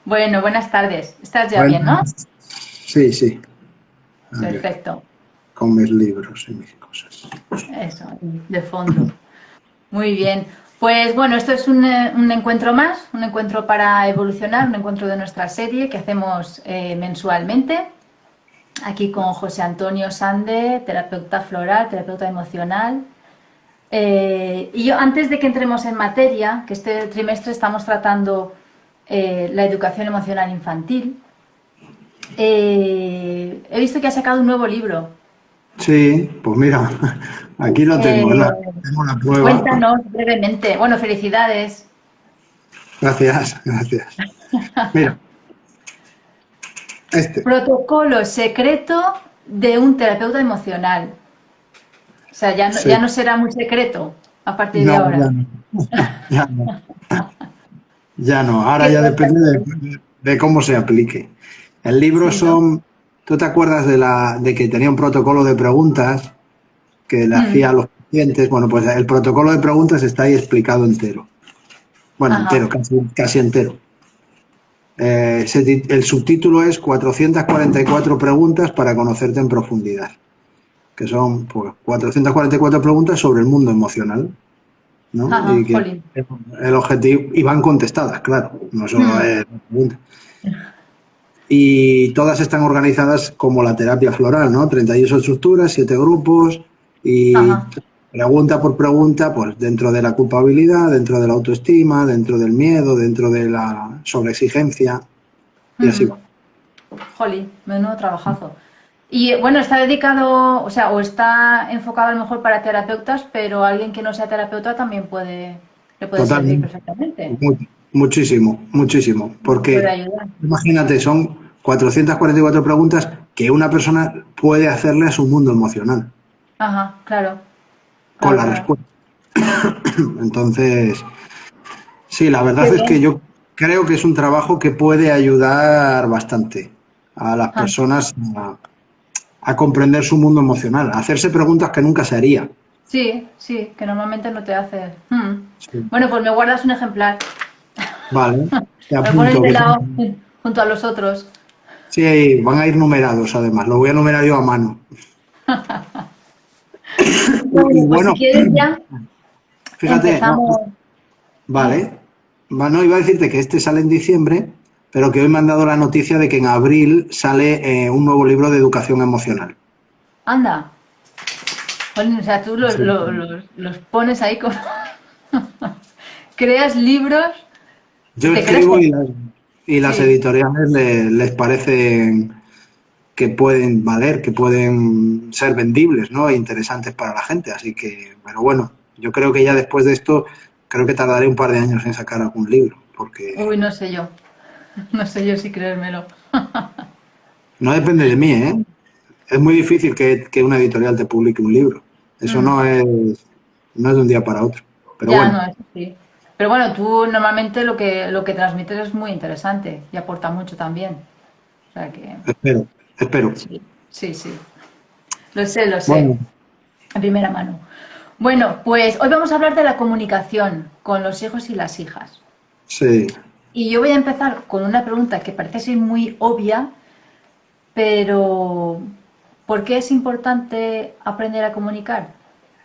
Bueno, buenas tardes. ¿Estás ya bien, no? Buenas. Sí, sí. Aquí, Perfecto. con mis libros y mis cosas. Eso, de fondo. Muy bien. Pues bueno, esto es un encuentro más, un encuentro para evolucionar, un encuentro de nuestra serie que hacemos mensualmente. Aquí con José Antonio Sande, terapeuta floral, terapeuta emocional. Y yo, antes de que entremos en materia, que este trimestre estamos tratando la educación emocional infantil, he visto que ha sacado un nuevo libro. Sí, pues mira, aquí lo tengo, Eh, tengo la prueba. Cuéntanos brevemente. Bueno, felicidades. Gracias, gracias. Mira, este. Protocolo secreto de un terapeuta emocional. O sea, ya Sí. no será muy secreto a partir de No, ya ahora. no. Ya no. Ya no. Ahora ¿Qué ya trata? depende de cómo se aplique. El libro Sí, ¿no? son. ¿Tú te acuerdas de que tenía un protocolo de preguntas que le hacía Mm, a los pacientes? Bueno, pues el protocolo de preguntas está ahí explicado entero. Bueno, entero, ajá. casi entero. El subtítulo es 444 preguntas para conocerte en profundidad, que son pues, 444 preguntas sobre el mundo emocional, ¿no? Ajá, Y que jolín. el objetivo, y van contestadas, claro, no solo Mm, es pregunta. Y todas están organizadas como la terapia floral, ¿no? 38 estructuras, 7 grupos, y ajá. pregunta por pregunta, pues dentro de la culpabilidad, dentro de la autoestima, dentro del miedo, dentro de la sobreexigencia, y así Mm, va. jolín, menudo trabajazo. Y bueno, está dedicado, o sea, o está enfocado a lo mejor para terapeutas, pero alguien que no sea terapeuta también le puede servir Totalmente. perfectamente. Muchísimo, muchísimo. Le puede Porque ayudar. imagínate, son 444 preguntas que una persona puede hacerle a su mundo emocional Ajá, claro, con claro, la claro. respuesta. Entonces, sí, la Qué verdad es que bien. yo creo que es un trabajo que puede ayudar bastante a las Ah, personas a comprender su mundo emocional, a hacerse preguntas que nunca se haría. sí, sí, que normalmente no te haces. Sí. Bueno, pues me guardas un ejemplar. Vale, te Me lo pones apunto de que lado junto a los otros. sí, van a ir numerados además, lo voy a numerar yo a mano. Y Bueno, pues si bueno, quieres ya fíjate, no, empezamos. vale. Bueno, iba a decirte que este sale en diciembre, pero que hoy me han dado la noticia de que en abril sale un nuevo libro de educación emocional. Anda. Jolín, o sea, tú Así que los pones ahí con... Creas libros y yo te crees escribo que... y las Sí. editoriales les parecen que pueden valer, que pueden ser vendibles, ¿no? E interesantes para la gente. Así que, pero bueno, yo creo que ya después de esto, creo que tardaré un par de años en sacar algún libro, porque Uy, no sé yo. No sé yo si creérmelo. no depende de mí, ¿eh? Es muy difícil que una editorial te publique un libro. Eso Mm, no es de un día para otro. Pero ya, no, bueno, eso sí. Pero bueno, tú normalmente lo que transmites es muy interesante y aporta mucho también. O sea que... espero, espero. Sí, sí, sí. Lo sé. Bueno, En primera mano. Bueno, pues hoy vamos a hablar de la comunicación con los hijos y las hijas. sí. Y yo voy a empezar con una pregunta que parece ser muy obvia, pero ¿por qué es importante aprender a comunicar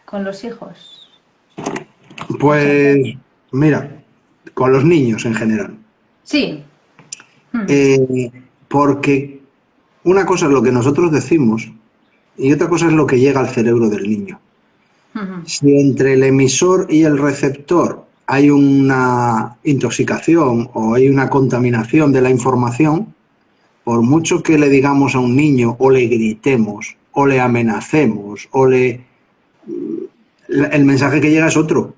con los hijos, José Pues Antonio? mira, con los niños en general. Sí. Mm, Eh, Porque una cosa es lo que nosotros decimos y otra cosa es lo que llega al cerebro del niño. mm, Si entre el emisor y el receptor hay una intoxicación o hay una contaminación de la información, por mucho que le digamos a un niño o le gritemos o le amenacemos el mensaje que llega es otro.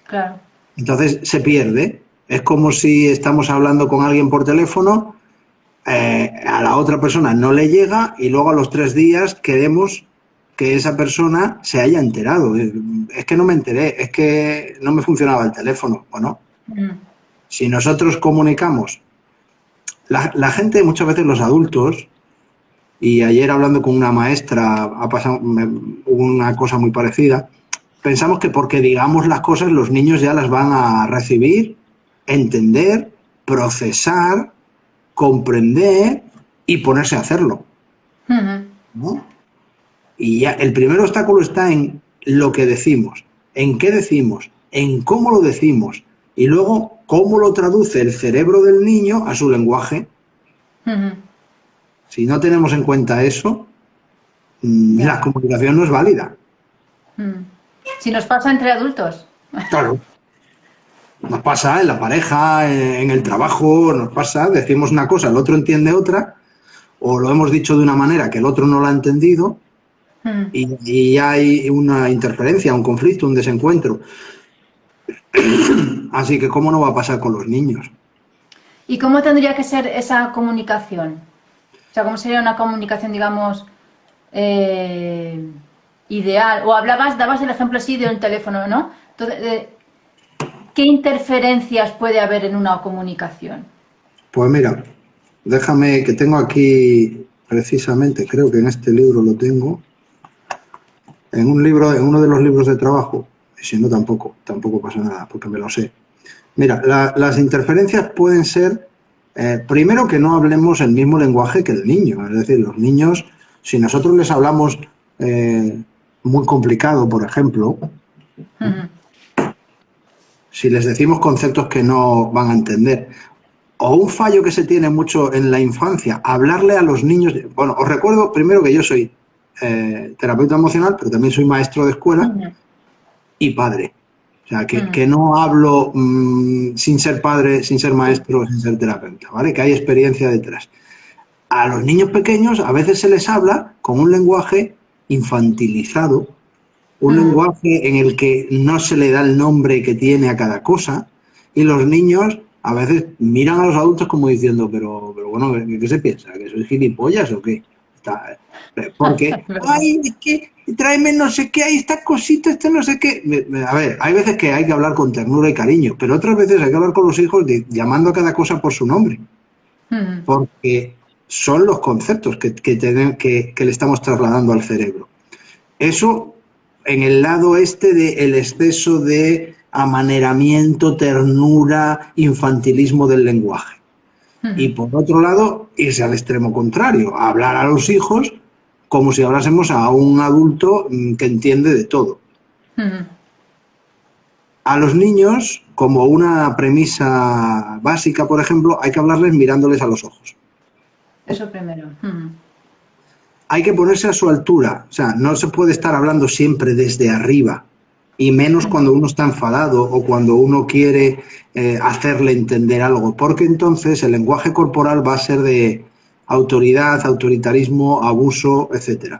claro. Entonces se pierde. Es como si estamos hablando con alguien por teléfono, a la otra persona no le llega y luego a los 3 días queremos que esa persona se haya enterado. Es que no me enteré, es que no me funcionaba el teléfono, ¿o no? Mm, Si nosotros comunicamos, la gente, muchas veces los adultos, y ayer hablando con una maestra ha pasado una cosa muy parecida, pensamos que porque digamos las cosas los niños ya las van a recibir, entender, procesar comprender y ponerse a hacerlo, ¿no? Y ya el primer obstáculo está en lo que decimos, en qué decimos, en cómo lo decimos y luego cómo lo traduce el cerebro del niño a su lenguaje. Si no tenemos en cuenta eso, la comunicación no es válida. Si nos pasa entre adultos. Claro. Nos pasa en la pareja, en el trabajo, nos pasa, decimos una cosa, el otro entiende otra, o lo hemos dicho de una manera que el otro no lo ha entendido, y hay una interferencia, un conflicto, un desencuentro. Así que, ¿cómo no va a pasar con los niños? ¿Y cómo tendría que ser esa comunicación? O sea, ¿cómo sería una comunicación, digamos, ideal? O dabas el ejemplo así de un teléfono, ¿no? Entonces, ¿qué interferencias puede haber en una comunicación? Pues mira, déjame que tengo aquí, precisamente, creo que en este libro lo tengo, en uno de los libros de trabajo, y si no tampoco pasa nada, porque me lo sé. Mira, las interferencias pueden ser, primero, que no hablemos el mismo lenguaje que el niño. Es decir, los niños, si nosotros les hablamos muy complicado, por ejemplo, si les decimos conceptos que no van a entender, o un fallo que se tiene mucho en la infancia, hablarle a los niños. Bueno, os recuerdo primero que yo soy terapeuta emocional, pero también soy maestro de escuela y padre. O sea, que no hablo sin ser padre, sin ser maestro, sin ser terapeuta, ¿vale? Que hay experiencia detrás. A los niños pequeños a veces se les habla con un lenguaje infantilizado, un lenguaje en el que no se le da el nombre que tiene a cada cosa, y los niños a veces miran a los adultos como diciendo, pero bueno, ¿qué se piensa? ¿Que soy gilipollas o qué? Porque, ay, es que tráeme no sé qué, hay esta cosita, este no sé qué. A ver, hay veces que hay que hablar con ternura y cariño, pero otras veces hay que hablar con los hijos llamando a cada cosa por su nombre. Porque son los conceptos que le estamos trasladando al cerebro. Eso en el lado este del exceso de amaneramiento, ternura, infantilismo del lenguaje. Y por otro lado, irse al extremo contrario, hablar a los hijos como si hablásemos a un adulto que entiende de todo. A los niños, como una premisa básica, por ejemplo, hay que hablarles mirándoles a los ojos. Eso primero. Hay que ponerse a su altura, o sea, no se puede estar hablando siempre desde arriba, y menos cuando uno está enfadado o cuando uno quiere hacerle entender algo, porque entonces el lenguaje corporal va a ser de autoridad, autoritarismo, abuso, etc.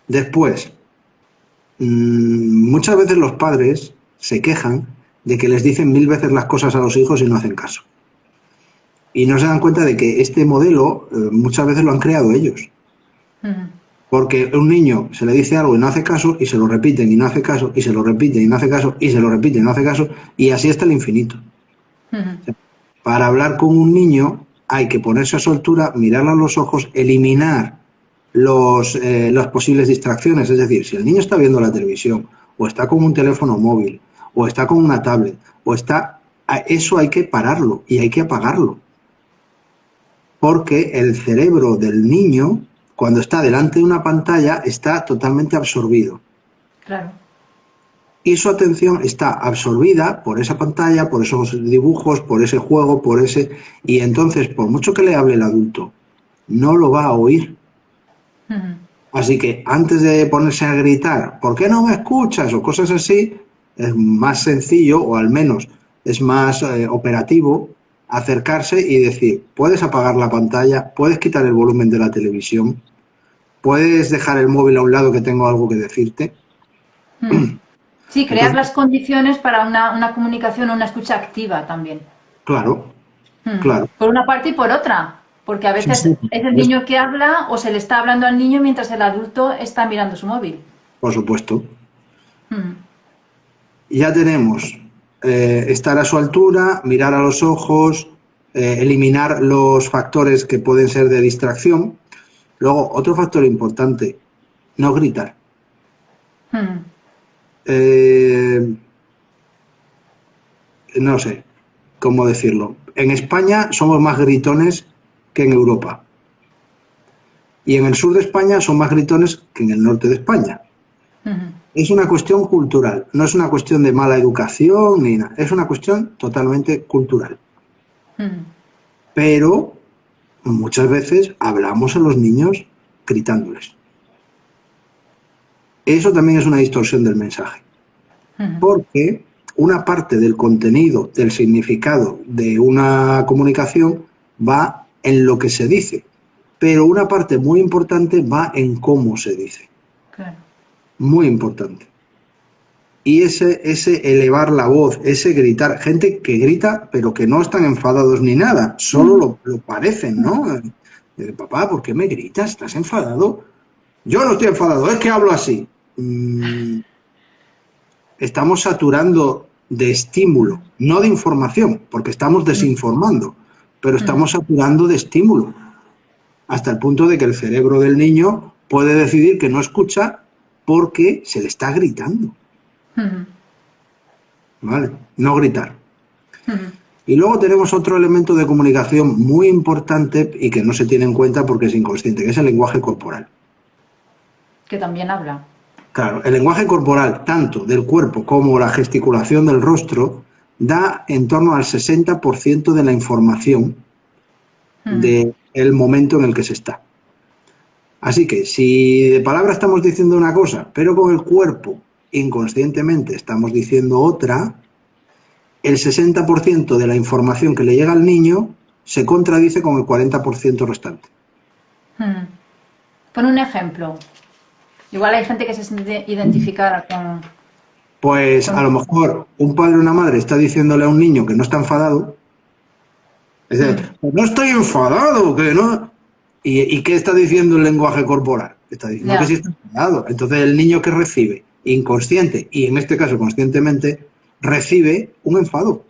Después, muchas veces los padres se quejan de que les dicen 1000 veces las cosas a los hijos y no hacen caso. Y no se dan cuenta de que este modelo muchas veces lo han creado ellos. Porque un niño se le dice algo y no hace caso, y se lo repiten y no hace caso, y se lo repiten y no hace caso, y se lo repiten y no hace caso, y así hasta el infinito. O sea, para hablar con un niño hay que ponerse a su altura, mirarle a los ojos, eliminar las posibles distracciones. Es decir, si el niño está viendo la televisión, o está con un teléfono móvil, o está con una tablet, eso hay que pararlo y hay que apagarlo. Porque el cerebro del niño, cuando está delante de una pantalla, está totalmente absorbido. Claro. Y su atención está absorbida por esa pantalla, por esos dibujos, por ese juego, y entonces, por mucho que le hable el adulto, no lo va a oír. Así que antes de ponerse a gritar, ¿por qué no me escuchas? O cosas así, es más sencillo, o al menos es más operativo, acercarse y decir, puedes apagar la pantalla, puedes quitar el volumen de la televisión, puedes dejar el móvil a un lado que tengo algo que decirte. Sí, crear las condiciones para una comunicación o una escucha activa también. Claro, claro. Por una parte y por otra, porque a veces Sí. es el niño que habla o se le está hablando al niño mientras el adulto está mirando su móvil. Por supuesto. Ya tenemos estar a su altura, mirar a los ojos, eliminar los factores que pueden ser de distracción. Luego, otro factor importante, no gritar. No sé, ¿cómo decirlo? En España somos más gritones que en Europa. Y en el sur de España son más gritones que en el norte de España. Es una cuestión cultural, no es una cuestión de mala educación ni nada, es una cuestión totalmente cultural. Pero muchas veces hablamos a los niños gritándoles. Eso también es una distorsión del mensaje. Porque una parte del contenido, del significado de una comunicación va en lo que se dice, pero una parte muy importante va en cómo se dice. Claro. Muy importante. Y ese elevar la voz, ese gritar, gente que grita pero que no están enfadados ni nada, solo lo parecen, ¿no? Papá, ¿por qué me gritas? ¿Estás enfadado? Yo no estoy enfadado, es que hablo así. Estamos saturando de estímulo, no de información, porque estamos desinformando, pero estamos saturando de estímulo, hasta el punto de que el cerebro del niño puede decidir que no escucha porque se le está gritando. ¿Vale? No gritar. Y luego tenemos otro elemento de comunicación muy importante y que no se tiene en cuenta porque es inconsciente, que es el lenguaje corporal. Que también habla. Claro, el lenguaje corporal, tanto del cuerpo como la gesticulación del rostro, da en torno al 60% de la información del momento en el que se está. Así que si de palabra estamos diciendo una cosa, pero con el cuerpo inconscientemente estamos diciendo otra, el 60% de la información que le llega al niño se contradice con el 40% restante. Pon un ejemplo. Igual hay gente que se siente identificada con... Pues a lo mejor un padre o una madre está diciéndole a un niño que no está enfadado. Es decir, no estoy enfadado, que no... ¿Y qué está diciendo el lenguaje corporal? Está diciendo que sí está enfadado. Entonces el niño que recibe, inconsciente, y en este caso conscientemente, recibe un enfado.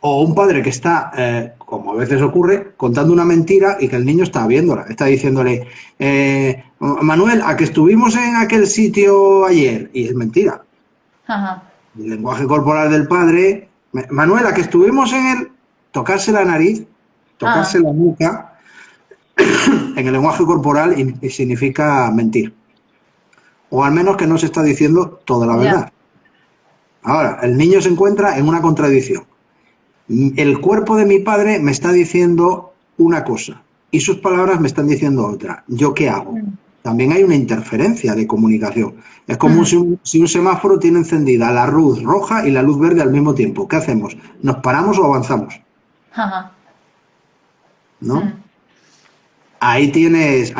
O un padre que está, como a veces ocurre, contando una mentira y que el niño está viéndola. Está diciéndole, Manuel, ¿a que estuvimos en aquel sitio ayer? Y es mentira. El lenguaje corporal del padre, Manuel, ¿a que estuvimos en el... Tocarse la nariz, tocarse la nuca, en el lenguaje corporal significa mentir. O al menos que no se está diciendo toda la verdad. Ahora, el niño se encuentra en una contradicción. El cuerpo de mi padre me está diciendo una cosa y sus palabras me están diciendo otra. ¿Yo qué hago? También hay una interferencia de comunicación. Es como si un semáforo tiene encendida la luz roja y la luz verde al mismo tiempo. ¿Qué hacemos? ¿Nos paramos o avanzamos? ¿No? Ahí tienes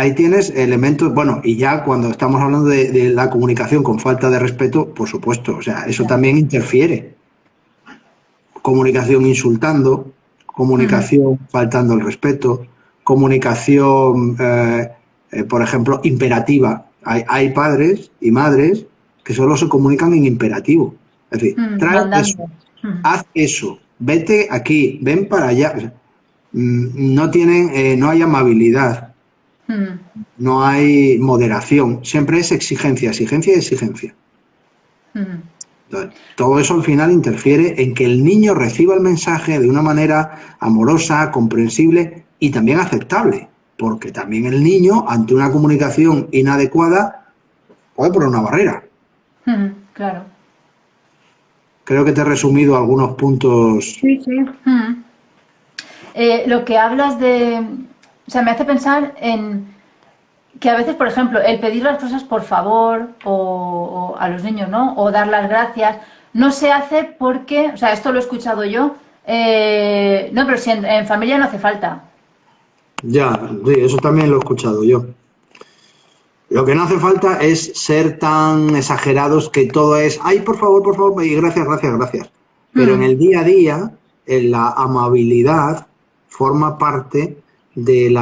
elementos, bueno, y ya cuando estamos hablando de la comunicación con falta de respeto, por supuesto, o sea, eso también interfiere. Comunicación insultando, comunicación faltando el respeto, comunicación, por ejemplo, imperativa. Hay padres y madres que solo se comunican en imperativo. Es decir, trae eso, haz eso, vete aquí, ven para allá. O sea, no tienen, no hay amabilidad, no hay moderación, siempre es exigencia, exigencia y exigencia. Entonces, todo eso al final interfiere en que el niño reciba el mensaje de una manera amorosa, comprensible y también aceptable, porque también el niño, ante una comunicación inadecuada, puede poner una barrera. Claro. Creo que te he resumido algunos puntos. Sí. Lo que hablas de... O sea, me hace pensar en que a veces, por ejemplo, el pedir las cosas por favor o a los niños, ¿no? O dar las gracias, no se hace porque... O sea, esto lo he escuchado yo. No, pero si en familia no hace falta. Ya, sí, eso también lo he escuchado yo. Lo que no hace falta es ser tan exagerados que todo es, ay, por favor, y gracias. Pero en el día a día, en la amabilidad forma parte del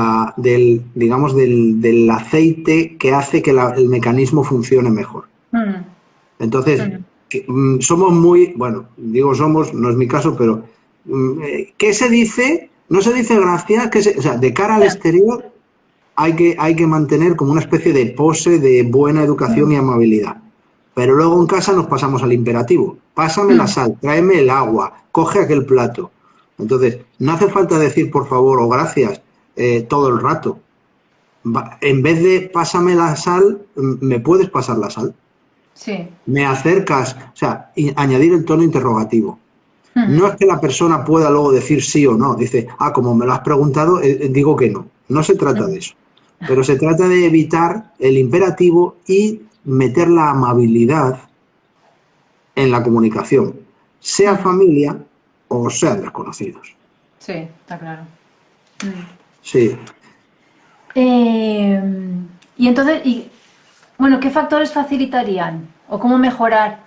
aceite que hace que el mecanismo funcione mejor. Entonces, somos muy, bueno, digo somos, no es mi caso, pero ¿qué se dice? No se dice gracias, o sea, de cara al exterior hay que mantener como una especie de pose de buena educación y amabilidad. Pero luego en casa nos pasamos al imperativo. Pásame la sal, tráeme el agua, coge aquel plato. Entonces, no hace falta decir por favor o gracias todo el rato. En vez de pásame la sal, ¿me puedes pasar la sal? Sí. Me acercas, o sea, añadir el tono interrogativo. No es que la persona pueda luego decir sí o no. Dice, como me lo has preguntado, digo que no. No se trata de eso. Pero se trata de evitar el imperativo y meter la amabilidad en la comunicación, sea familia o sean desconocidos. Sí, está claro. Sí. Y entonces, bueno, ¿qué factores facilitarían o cómo mejorar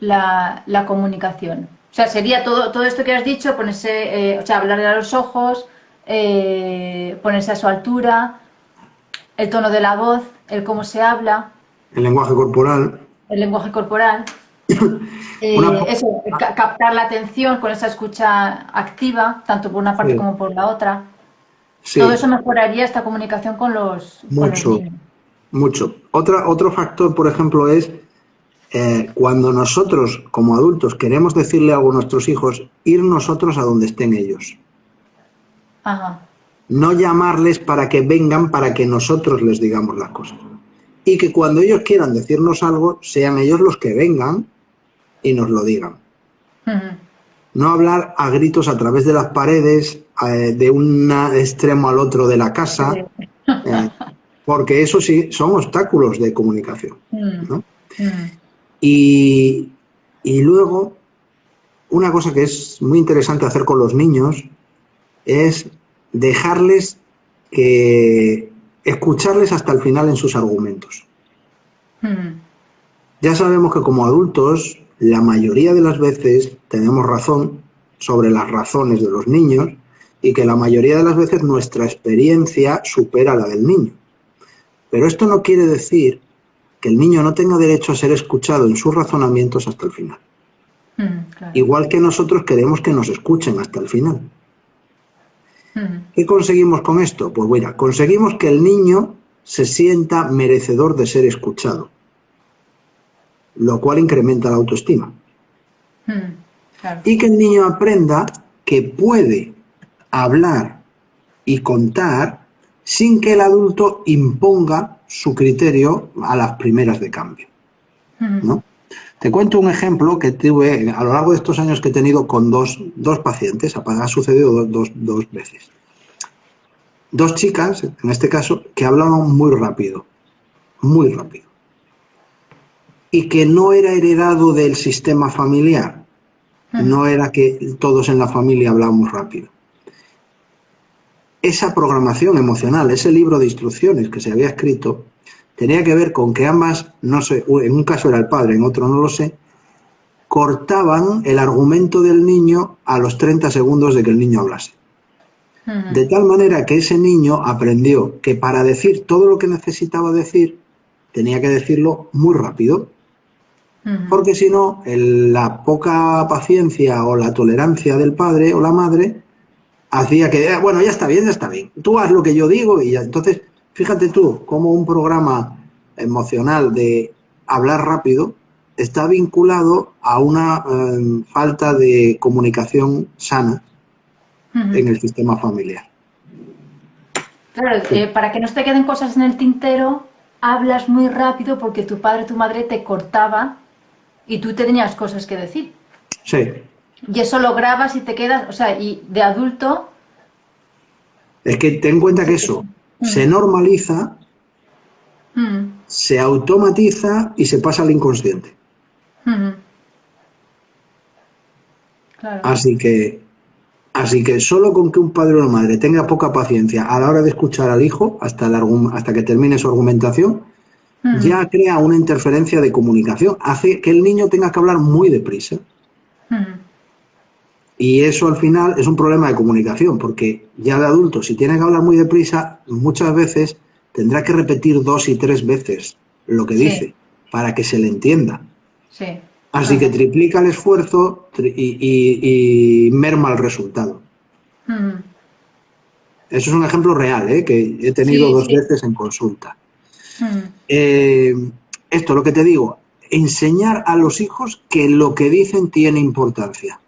la comunicación? O sea, sería todo esto que has dicho, ponerse, o sea, hablarle a los ojos, ponerse a su altura, el tono de la voz, el cómo se habla, El lenguaje corporal. el lenguaje corporal, Una, eso, captar la atención con esa escucha activa, tanto por una parte sí, como por la otra. Todo sí, eso mejoraría esta comunicación con los mucho, niños. mucho. Otro factor, por ejemplo, es cuando nosotros, como adultos, queremos decirle algo a nuestros hijos, ir nosotros a donde estén ellos. Ajá. No llamarles para que vengan para que nosotros les digamos las cosas. Y que cuando ellos quieran decirnos algo, sean ellos los que vengan y nos lo digan. No hablar a gritos a través de las paredes, de un extremo al otro de la casa, porque eso sí son obstáculos de comunicación, ¿no? Y luego, una cosa que es muy interesante hacer con los niños es dejarles escucharles hasta el final en sus argumentos. Ya sabemos que como adultos, la mayoría de las veces tenemos razón sobre las razones de los niños y que la mayoría de las veces nuestra experiencia supera la del niño. Pero esto no quiere decir que el niño no tenga derecho a ser escuchado en sus razonamientos hasta el final. Claro. Igual que nosotros queremos que nos escuchen hasta el final. ¿Qué conseguimos con esto? Pues mira, conseguimos que el niño se sienta merecedor de ser escuchado, lo cual incrementa la autoestima. Claro. Y que el niño aprenda que puede hablar y contar sin que el adulto imponga su criterio a las primeras de cambio, ¿no? Te cuento un ejemplo que tuve a lo largo de estos años que he tenido con dos pacientes, ha sucedido dos veces. Dos chicas, en este caso, que hablaban muy rápido, y que no era heredado del sistema familiar, no era que todos en la familia hablábamos rápido. Esa programación emocional, ese libro de instrucciones que se había escrito, tenía que ver con que ambas, no sé, en un caso era el padre, en otro no lo sé, cortaban el argumento del niño a los 30 segundos de que el niño hablase. De tal manera que ese niño aprendió que para decir todo lo que necesitaba decir, tenía que decirlo muy rápido, porque si no, la poca paciencia o la tolerancia del padre o la madre hacía que, bueno, ya está bien, tú haz lo que yo digo y ya. Entonces, fíjate tú cómo un programa emocional de hablar rápido está vinculado a una falta de comunicación sana en el sistema familiar. Claro, para que no se te queden cosas en el tintero, hablas muy rápido porque tu padre o tu madre te cortaba y tú tenías cosas que decir. Sí. Y eso lo grabas y te quedas, o sea, y de adulto... Es que ten en cuenta que eso se normaliza, se automatiza y se pasa al inconsciente. Claro. Así que solo con que un padre o una madre tenga poca paciencia a la hora de escuchar al hijo hasta que termine su argumentación, ya crea una interferencia de comunicación, hace que el niño tenga que hablar muy deprisa. Y eso al final es un problema de comunicación, porque ya de adulto, si tiene que hablar muy deprisa, muchas veces tendrá que repetir 2 y 3 veces lo que dice para que se le entienda. Sí. Así que triplica el esfuerzo y merma el resultado. Eso es un ejemplo real, que he tenido 2 veces en consulta. Esto, lo que te digo, enseñar a los hijos que lo que dicen tiene importancia,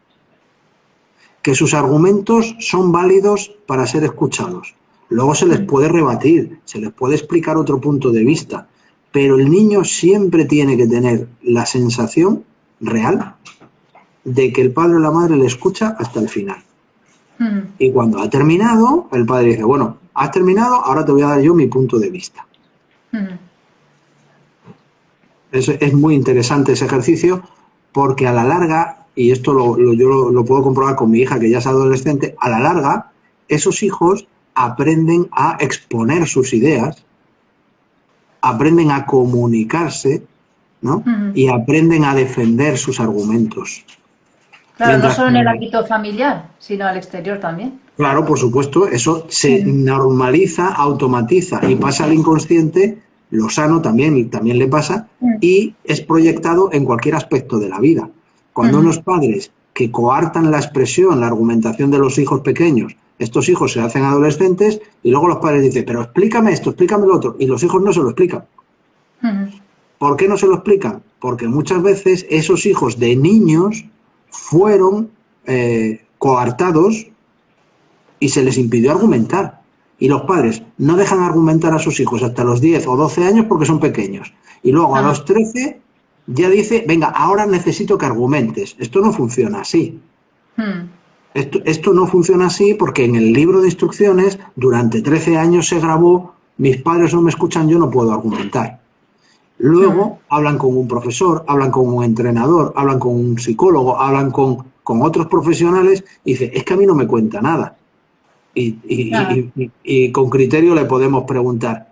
que sus argumentos son válidos para ser escuchados. Luego se les puede rebatir, se les puede explicar otro punto de vista, pero el niño siempre tiene que tener la sensación real de que el padre o la madre le escucha hasta el final. Y cuando ha terminado, el padre dice, bueno, has terminado, ahora te voy a dar yo mi punto de vista. Es muy interesante ese ejercicio porque a la larga, y esto yo lo puedo comprobar con mi hija que ya es adolescente, a la larga esos hijos aprenden a exponer sus ideas, aprenden a comunicarse, ¿no? Y aprenden a defender sus argumentos. Claro, mientras, no solo en el ámbito familiar, sino al exterior también. Claro, por supuesto, eso se normaliza, automatiza y pasa al inconsciente, lo sano también le pasa, y es proyectado en cualquier aspecto de la vida. Cuando unos padres que coartan la expresión, la argumentación de los hijos pequeños, estos hijos se hacen adolescentes y luego los padres dicen, pero explícame esto, explícame lo otro, y los hijos no se lo explican. ¿Por qué no se lo explican? Porque muchas veces esos hijos de niños fueron coartados y se les impidió argumentar. Y los padres no dejan argumentar a sus hijos hasta los 10 o 12 años porque son pequeños. Y luego a los 13 ya dice, venga, ahora necesito que argumentes. Esto no funciona así. Esto no funciona así porque en el libro de instrucciones durante 13 años se grabó, mis padres no me escuchan, yo no puedo argumentar. Luego hablan con un profesor, hablan con un entrenador, hablan con un psicólogo, hablan con otros profesionales y dicen, es que a mí no me cuenta nada. Y con criterio le podemos preguntar,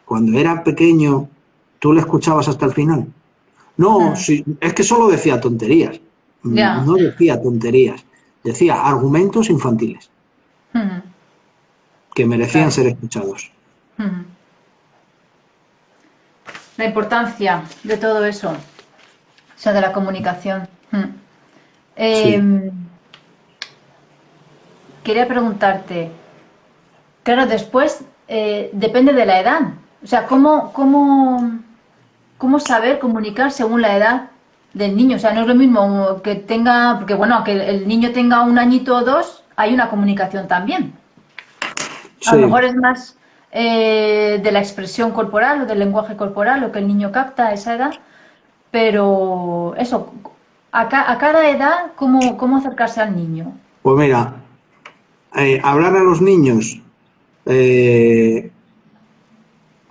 cuando era pequeño, ¿tú le escuchabas hasta el final? No, sí, es que solo decía tonterías. No decía tonterías, decía argumentos infantiles que merecían ser escuchados. La importancia de todo eso, o sea, de la comunicación. Quería preguntarte, claro, después depende de la edad. O sea, ¿cómo saber comunicar según la edad del niño? O sea, no es lo mismo que tenga, porque bueno, que el niño tenga 1 añito o 2, hay una comunicación también. A lo mejor es más de la expresión corporal o del lenguaje corporal, lo que el niño capta a esa edad, pero eso, a cada edad, ¿cómo acercarse al niño? Pues mira, hablar a los niños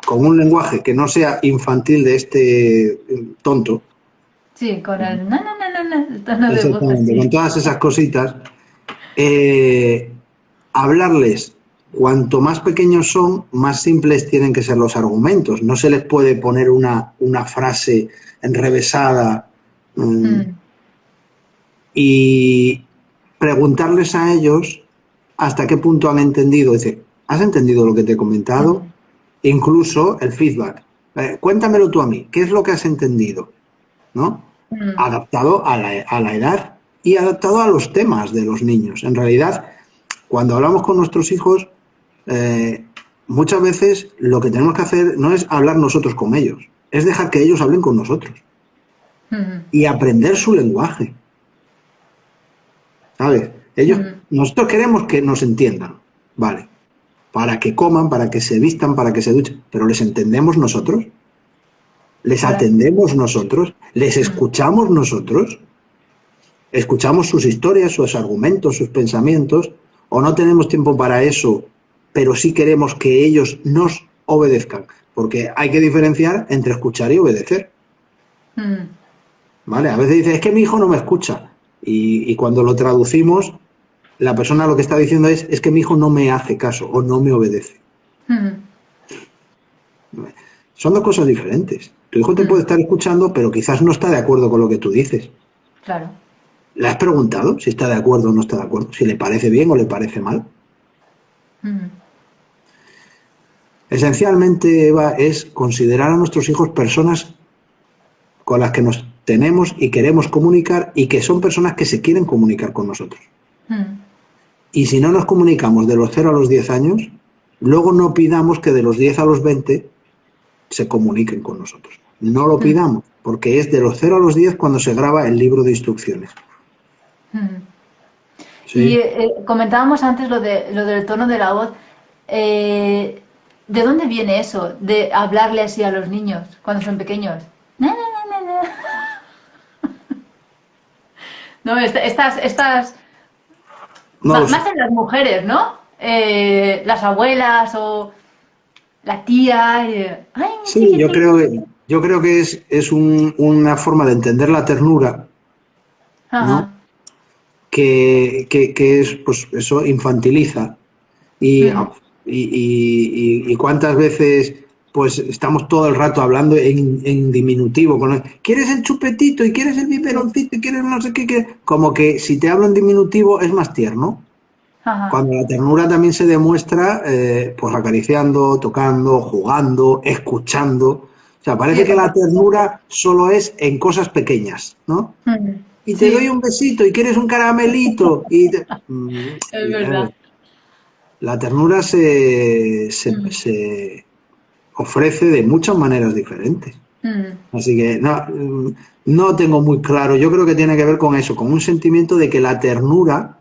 con un lenguaje que no sea infantil de este tonto. Sí, con el el tono de voz así. Con todas esas cositas. Hablarles, cuanto más pequeños son, más simples tienen que ser los argumentos. No se les puede poner una frase enrevesada y preguntarles a ellos hasta qué punto han entendido. Dice, ¿has entendido lo que te he comentado? Incluso el feedback. Cuéntamelo tú a mí, ¿qué es lo que has entendido? ¿No? Adaptado a la edad y adaptado a los temas de los niños. En realidad, cuando hablamos con nuestros hijos, muchas veces lo que tenemos que hacer no es hablar nosotros con ellos, es dejar que ellos hablen con nosotros y aprender su lenguaje. ¿Sabes? Nosotros queremos que nos entiendan, ¿vale? Para que coman, para que se vistan, para que se duchen, pero ¿les entendemos nosotros? ¿Les atendemos nosotros? ¿Les escuchamos nosotros? ¿Escuchamos sus historias, sus argumentos, sus pensamientos? ¿O no tenemos tiempo para eso, pero sí queremos que ellos nos obedezcan? Porque hay que diferenciar entre escuchar y obedecer. ¿Vale? A veces dice, es que mi hijo no me escucha. Y cuando lo traducimos, la persona lo que está diciendo es que mi hijo no me hace caso o no me obedece. Son dos cosas diferentes. Tu hijo te puede estar escuchando, pero quizás no está de acuerdo con lo que tú dices. Claro. ¿Le has preguntado si está de acuerdo o no está de acuerdo? ¿Si le parece bien o le parece mal? Esencialmente, Eva, es considerar a nuestros hijos personas con las que nos tenemos y queremos comunicar y que son personas que se quieren comunicar con nosotros. Y si no nos comunicamos de los 0 a los 10 años, luego no pidamos que de los 10 a los 20 se comuniquen con nosotros. No lo pidamos, porque es de los 0 a los 10 cuando se graba el libro de instrucciones. Y Sí. comentábamos antes lo del tono de la voz. ¿De dónde viene eso de hablarle así a los niños cuando son pequeños? Na, na, na, na, na. No, No lo sé. más en las mujeres, ¿no? Las abuelas o la tía. Ay, mi Sí, chiquitín. yo creo que es una forma de entender la ternura, ¿no? Ajá. Que es, pues eso, infantiliza. Y, Mm, y cuántas veces pues estamos todo el rato hablando en diminutivo. ¿Quieres el chupetito? ¿Y quieres el sí. biberoncito? ¿Y quieres no sé qué? Como que si te hablo en diminutivo es más tierno. Ajá. Cuando la ternura también se demuestra pues acariciando, tocando, jugando, escuchando. O sea, Sí, parece que la exacto. ternura solo es en cosas pequeñas, ¿no? Y te doy Sí, un besito y quieres un caramelito. es verdad. La ternura Mm, se ofrece de muchas maneras diferentes. mm, Así que no, no tengo muy claro. Yo creo que tiene que ver con eso, con un sentimiento de que la ternura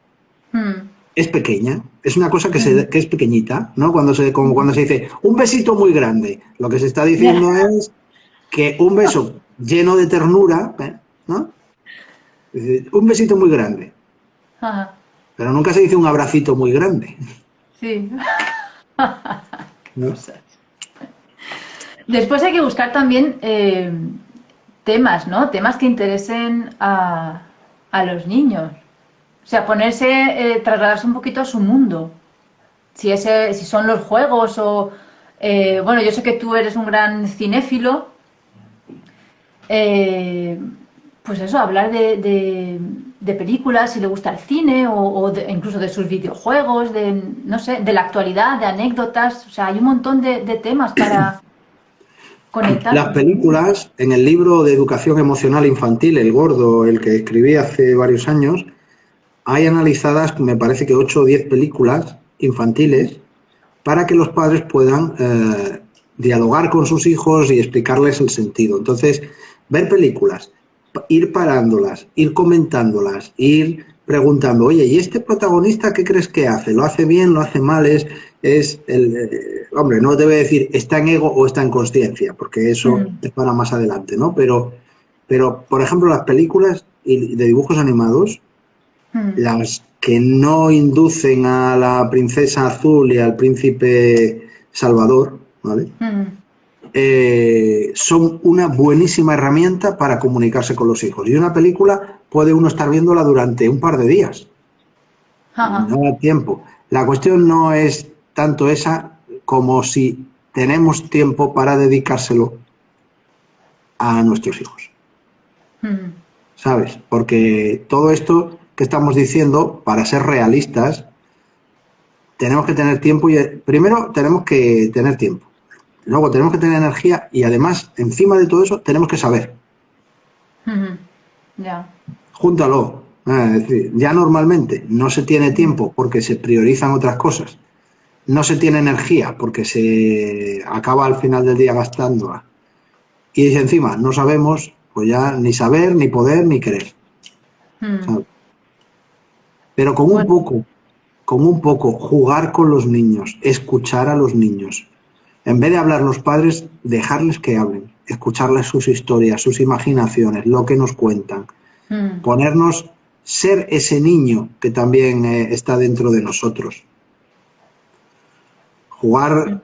mm, es pequeña, es una cosa mm, que es pequeñita, ¿no? Como mm. cuando se dice un besito muy grande, lo que se está Ya. diciendo es que un beso lleno de ternura, ¿no? Un besito muy grande, Ajá. pero nunca se dice un abracito muy grande, Sí. ¿no? Cosas. Después hay que buscar también temas, ¿no? Temas que interesen a los niños. O sea, trasladarse un poquito a su mundo. Si son los juegos o... bueno, yo sé que tú eres un gran cinéfilo. eh, pues eso, hablar de películas, si le gusta el cine incluso de sus videojuegos, no sé, de la actualidad, de anécdotas. O sea, hay un montón de temas para conectar Las con los niños. películas, en el libro de educación emocional infantil, El Gordo, el que escribí hace varios años, hay analizadas, me parece que 8 o 10 películas infantiles para que los padres puedan dialogar con sus hijos y explicarles el sentido. Entonces, ver películas, ir parándolas, ir comentándolas, ir preguntando, oye, ¿y este protagonista qué crees que hace? ¿Lo hace bien? ¿Lo hace mal? Hombre, no debe decir está en ego o está en consciencia, porque eso Mm, es para más adelante, ¿no? Pero por ejemplo, las películas de dibujos animados, mm, las que no inducen a la princesa azul y al príncipe Salvador, ¿vale? mm. Son una buenísima herramienta para comunicarse con los hijos. Y una película puede uno estar viéndola durante un par de días, Ajá. no da tiempo. La cuestión no es tanto esa como si tenemos tiempo para dedicárselo a nuestros hijos, Mm, ¿sabes? Porque todo esto que estamos diciendo, para ser realistas, tenemos que tener tiempo y primero tenemos que tener tiempo, luego tenemos que tener energía y además, encima de todo eso, tenemos que saber. mm. Ya. Júntalo. Es decir, ya normalmente no se tiene Mm, tiempo porque se priorizan otras cosas, no se tiene energía porque se acaba al final del día gastándola. Y si encima no sabemos, pues ya ni saber, ni poder, ni querer. mm. ¿Sabes? Pero Bueno, con un poco, jugar con los niños, escuchar a los niños. En vez de hablar los padres, dejarles que hablen, escucharles sus historias, sus imaginaciones, lo que nos cuentan, mm, ponernos, ser ese niño que también está dentro de nosotros. mm. Jugar,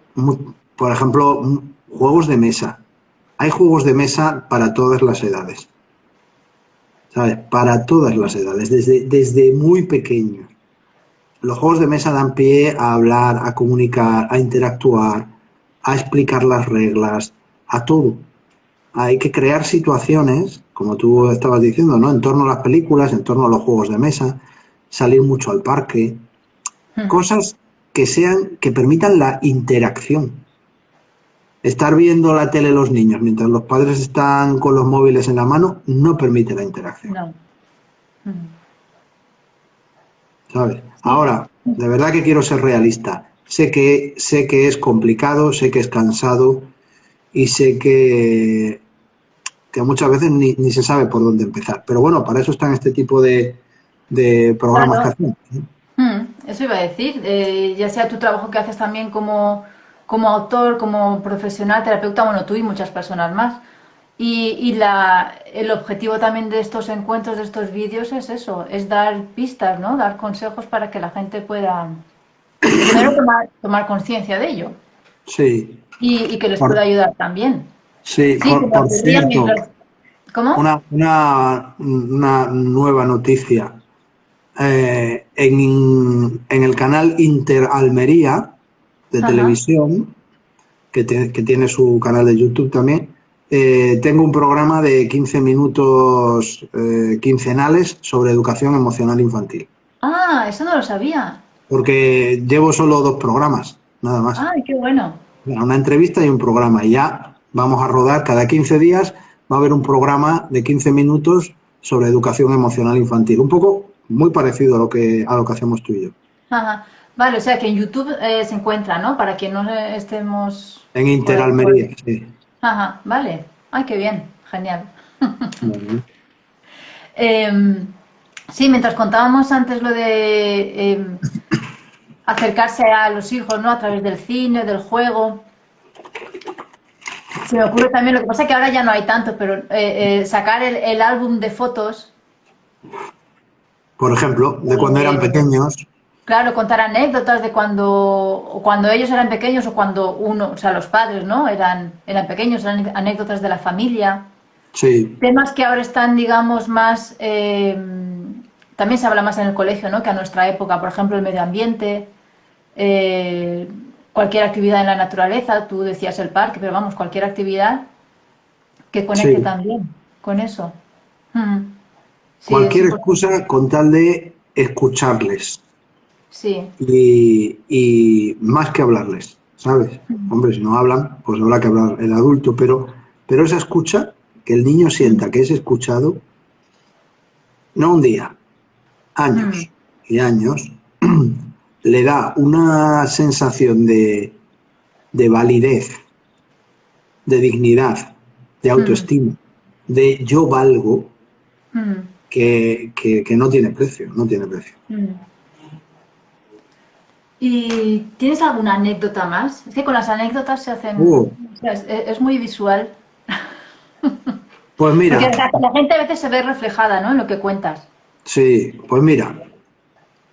por ejemplo, juegos de mesa. Hay juegos de mesa para todas las edades, ¿sabes? Para todas las edades, desde muy pequeños. Los juegos de mesa dan pie a hablar, a comunicar, a interactuar, a explicar las reglas, a todo. Hay que crear situaciones, como tú estabas diciendo, ¿no? En torno a las películas, en torno a los juegos de mesa, salir mucho al parque, Mm. cosas que permitan la interacción. Estar viendo la tele los niños mientras los padres están con los móviles en la mano no permite la interacción, No. Mm. ¿sabes? Sí. Ahora, de verdad que quiero ser realista. Sé que es complicado, sé que es cansado y sé que muchas veces ni se sabe por dónde empezar. Pero bueno, para eso están este tipo de programas que Claro. hacemos, ¿no? Eso iba a decir, ya sea tu trabajo que haces también como autor, como profesional, terapeuta, bueno, tú y muchas personas más. El objetivo también de estos encuentros, de estos vídeos es eso, es dar pistas, ¿no? Dar consejos para que la gente pueda, primero, tomar conciencia de ello Sí, y que les pueda por, ayudar también. sí, Sí, se me por ocurría cierto, mientras... ¿Cómo? una nueva noticia. En el canal Inter Almería de Ajá. televisión, que tiene su canal de YouTube también, tengo un programa de 15 minutos quincenales sobre educación emocional infantil. Ah, eso no lo sabía. Porque llevo solo 2 programas, nada más. Ay, qué bueno. Una entrevista y un programa. Y ya vamos a rodar cada 15 días, va a haber un programa de 15 minutos sobre educación emocional infantil. Un poco muy parecido a lo que hacemos tú y yo. Ajá. Vale, o sea que en YouTube se encuentra, ¿no? Para que no estemos En por Inter ahí. Almería, sí. Ajá, vale. Ay, qué bien. Genial. Bueno. Em, sí, mientras contábamos antes lo de acercarse a los hijos, ¿no? A través del cine, del juego. Se me ocurre también, lo que pasa es que ahora ya no hay tanto, pero sacar el álbum de fotos, Por ejemplo, de cuando eran eh, pequeños, claro, contar anécdotas de cuando ellos eran pequeños o cuando uno, o sea, los padres, ¿no? Eran pequeños, eran anécdotas de la familia. sí, Temas que ahora están, digamos, más... también se habla más en el colegio, ¿no? Que a nuestra época, por ejemplo, el medio ambiente, eh, cualquier actividad en la naturaleza, tú decías el parque, pero vamos, cualquier actividad que conecte sí. también con eso. Mm, sí, es Cualquier importante. excusa con tal de escucharles Sí. y más que hablarles, ¿sabes? Hombre, si no hablan, pues habrá que hablar el adulto, pero esa escucha, que el niño Mm, sienta que es escuchado, no un día, mm, años y años, le da una sensación de validez, de dignidad, de mm, autoestima, de yo valgo, mm, que no tiene precio, no tiene precio. mm. ¿Y tienes alguna anécdota más? Es que con las anécdotas se hacen... Uh, o sea, es muy visual. pues Porque mira, la gente a veces se ve reflejada, ¿no? En lo que cuentas. sí, pues mira,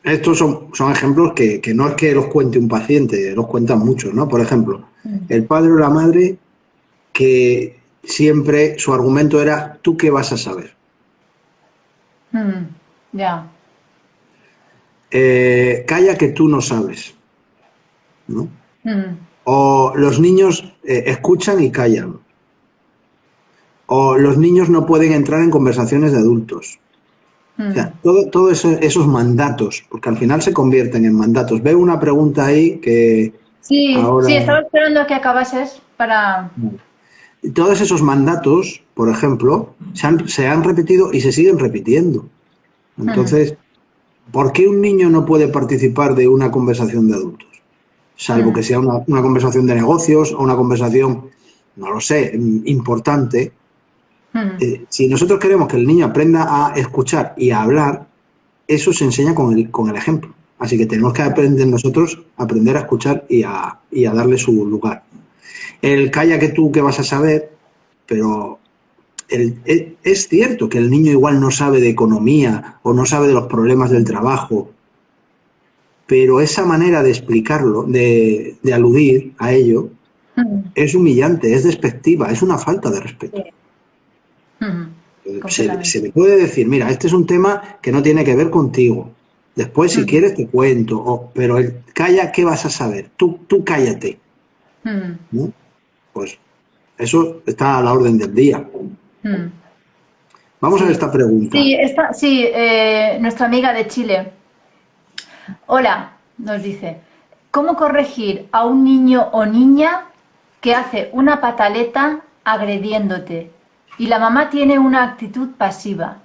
estos son ejemplos que no es que los cuente un paciente, los cuentan muchos, ¿no? Por ejemplo, Mm, el padre o la madre que siempre su argumento era, ¿tú qué vas a saber? mm, ya. Calla que tú no sabes, ¿no? Mm, O los niños escuchan y callan. O los niños no pueden entrar en conversaciones de adultos. O mm. sea, todo esos mandatos, porque al final se convierten en mandatos. Veo una pregunta ahí que Sí, ahora... sí, estaba esperando a que acabases para... Todos esos mandatos, por ejemplo, se han repetido y se siguen repitiendo. Mm, Entonces, ¿por qué un niño no puede participar de una conversación de adultos? Salvo que mm, sea una conversación de negocios o una conversación, no lo sé, importante. mm. Si nosotros queremos que el niño aprenda a escuchar y a hablar, eso se enseña con el ejemplo. Así que tenemos que aprender nosotros, aprender a escuchar y a darle su lugar. El calla que tú que vas a saber, pero es cierto que el niño igual no sabe de economía o no sabe de los problemas del trabajo, pero esa manera de explicarlo, de aludir a ello, Mm, es humillante, es despectiva, es una falta de respeto. sí, mm, Se completamente. le puede decir, mira, este es un tema que no tiene que ver contigo. Después, si Mm, quieres, te cuento. Pero el calla, ¿qué vas a saber? Tú cállate, mm, ¿no? Pues eso está a la orden del día. mm. Vamos a ver Sí, esta pregunta. sí, nuestra amiga de Chile. Hola, nos dice, ¿cómo corregir a un niño o niña que hace una pataleta agrediéndote y la mamá tiene una actitud pasiva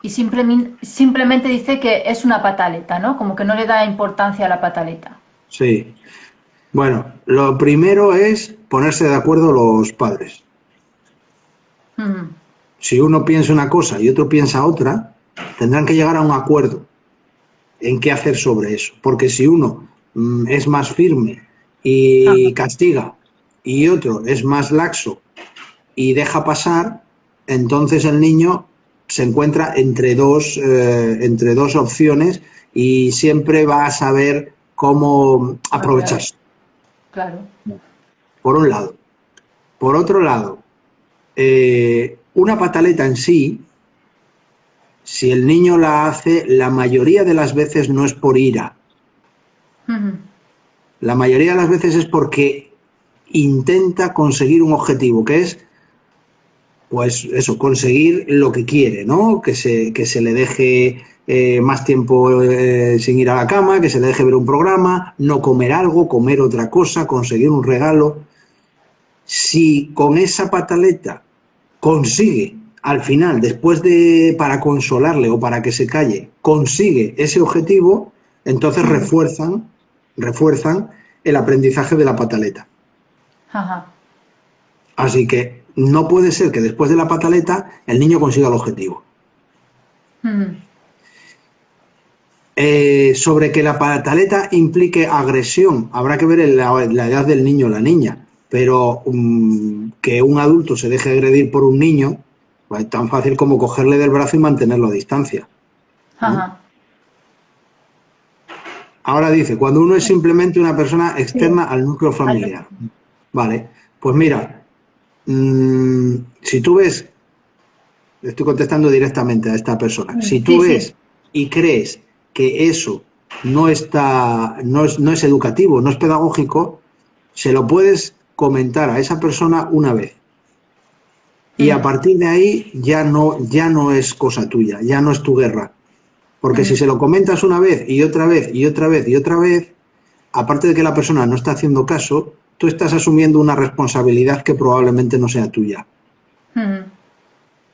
y simplemente dice que es una pataleta, ¿no? Como que no le da importancia a la pataleta. Sí. Bueno, lo primero es ponerse de acuerdo los padres. Ujú, si uno piensa una cosa y otro piensa otra, tendrán que llegar a un acuerdo en qué hacer sobre eso. Porque si uno es más firme Ajá, y castiga y otro es más laxo y deja pasar, entonces el niño se encuentra entre dos opciones y siempre va a saber cómo claro, aprovecharse, claro. por un lado. Por otro lado, una pataleta en sí, si el niño la hace, la mayoría de las veces no es por ira. Ujú. La mayoría de las veces es porque intenta conseguir un objetivo, que es, pues eso, conseguir lo que quiere, ¿no? Que se le deje más tiempo sin ir a la cama, que se le deje ver un programa, no comer algo, comer otra cosa, conseguir un regalo. Si con esa pataleta consigue al final, después de, para consolarle o para que se calle, consigue ese objetivo, entonces Ujú. refuerzan el aprendizaje de la pataleta. Ajá. Así que no puede ser que después de la pataleta el niño consiga el objetivo. Ujú. Sobre que la pataleta implique agresión, habrá que ver la edad del niño o la niña, pero que un adulto se deje agredir por un niño, pues es tan fácil como cogerle del brazo y mantenerlo a distancia, ¿no? Ajá. Ahora dice, cuando uno es simplemente una persona Sí. externa al núcleo Algo. familiar. Vale, pues mira, si tú ves, le estoy contestando directamente a esta persona, si tú Sí, sí. ves y crees que eso no es educativo, no es pedagógico, se lo puedes comentar a esa persona una vez. Y a Mm, partir de ahí ya no es cosa tuya, ya no es tu guerra. Porque si ujú. se lo comentas una vez y otra vez y otra vez y otra vez, aparte de que la persona no está haciendo caso, tú estás asumiendo una responsabilidad que probablemente no sea tuya. Ujú.